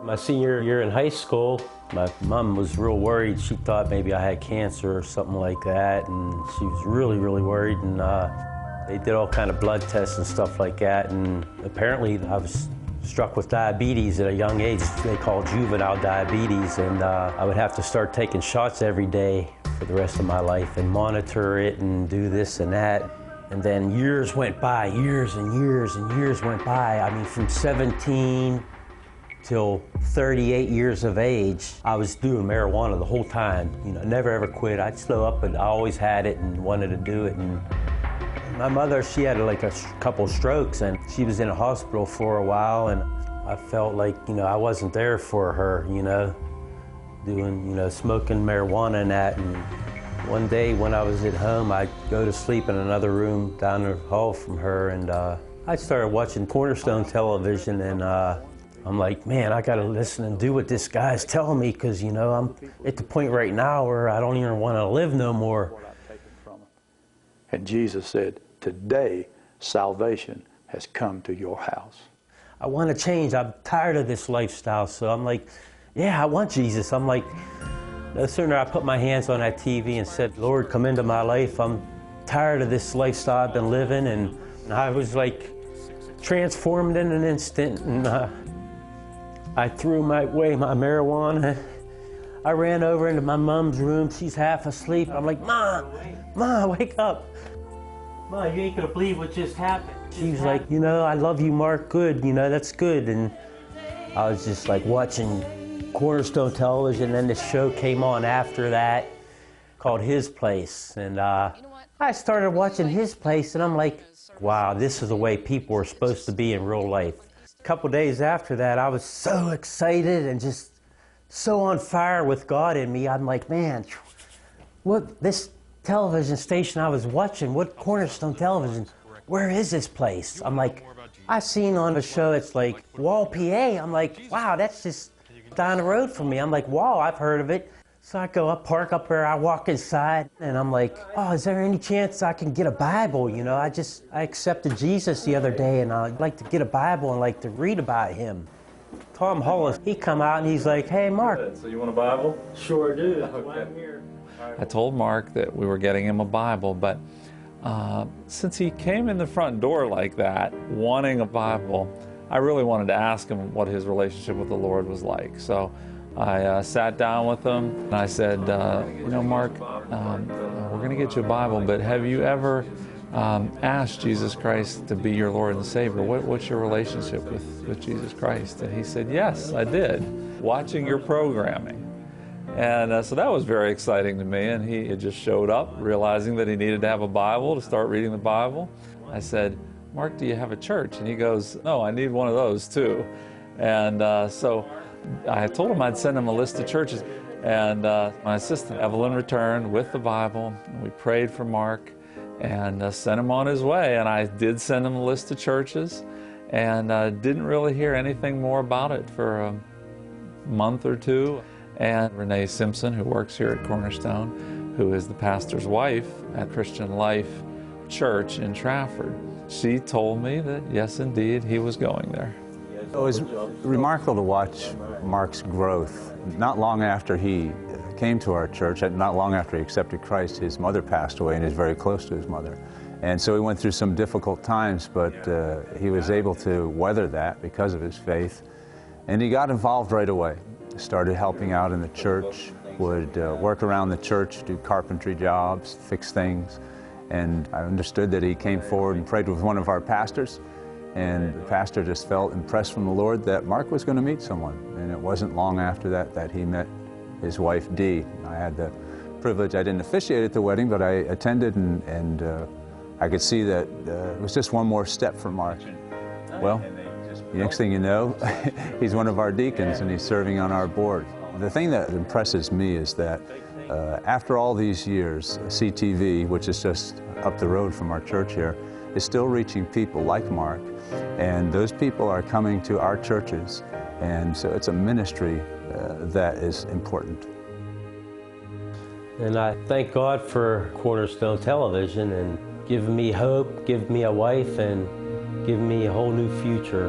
My senior year in high school, my mom was real worried. She thought maybe I had cancer or something like that, and she was really, really worried. And they did all kind of blood tests and stuff like that, and apparently I was struck with diabetes at a young age. They call it juvenile diabetes, and I would have to start taking shots every day for the rest of my life and monitor it and do this and that. And then years went by, years and years and years went by. I mean, from 17 till 38 years of age, I was doing marijuana the whole time. You know, never ever quit. I'd slow up, but I always had it and wanted to do it. And my mother, she had like a couple strokes, and she was in a hospital for a while, and I felt like, you know, I wasn't there for her, you know, doing, you know, smoking marijuana and that. And one day when I was at home, I'd go to sleep in another room down the hall from her, and I started watching Cornerstone television, and I'm like, man, I gotta listen and do what this guy's telling me, because, you know, I'm at the point right now where I don't even want to live no more. And Jesus said, today salvation has come to your house. I want to change. I'm tired of this lifestyle. So I'm like, yeah, I want Jesus. I'm like, no sooner I put my hands on that TV and said, Lord, come into my life. I'm tired of this lifestyle I've been living. And I was like transformed in an instant. And I threw away my marijuana. I ran over into my mom's room. She's half asleep. I'm like, Mom, wake up. Mom, you ain't gonna believe what just happened. She was like, you know, I love you, Mark, good, you know, that's good. And I was just like watching Cornerstone television, and then this show came on after that called His Place. And I started watching His Place, and I'm like, wow, this is the way people are supposed to be in real life. A couple days after that, I was so excited and just so on fire with God in me. I'm like, man, what this television station I was watching, what Cornerstone television, where is this place? I'm like, I seen on the show, it's like Wall, PA. I'm like, wow, that's just down the road from me. I'm like, wow, I've heard of it. So I go up, park up there, I walk inside, and I'm like, oh, is there any chance I can get a Bible? You know, I accepted Jesus the other day, and I'd like to get a Bible and like to read about Him. Tom Hollis, he come out and he's like, hey, Mark. So you want a Bible? Sure do. Okay. Why I'm here. I told Mark that we were getting him a Bible, but since he came in the front door like that, wanting a Bible, I really wanted to ask him what his relationship with the Lord was like. So I sat down with him and I said, you know, Mark, we're going to get you a Bible, but have you ever asked Jesus Christ to be your Lord and Savior? What's your relationship with Jesus Christ? And he said, yes, I did, watching your programming. And so that was very exciting to me, and he had just showed up realizing that he needed to have a Bible to start reading the Bible. I said, Mark, do you have a church? And he goes, no, I need one of those too. And so I told him I'd send him a list of churches. And my assistant, Evelyn, returned with the Bible, and we prayed for Mark and sent him on his way. And I did send him a list of churches, and didn't really hear anything more about it for a month or two. And Renee Simpson, who works here at Cornerstone, who is the pastor's wife at Christian Life Church in Trafford, she told me that, yes, indeed, he was going there. It was remarkable to watch Mark's growth. Not long after he came to our church, not long after he accepted Christ, his mother passed away, and he's very close to his mother. And so he went through some difficult times, but he was able to weather that because of his faith. And he got involved right away. Started helping out in the church, would work around the church, do carpentry jobs, fix things. And I understood that he came forward and prayed with one of our pastors, and the pastor just felt impressed from the Lord that Mark was going to meet someone. And it wasn't long after that he met his wife, Dee. I had the privilege, I didn't officiate at the wedding, but I attended, and I could see that it was just one more step for Mark. Well, the next thing you know, he's one of our deacons, and he's serving on our board. The thing that impresses me is that after all these years, CTV, which is just up the road from our church here, is still reaching people like Mark, and those people are coming to our churches, and so it's a ministry that is important. And I thank God for Cornerstone Television and giving me hope, giving me a wife, and giving me a whole new future.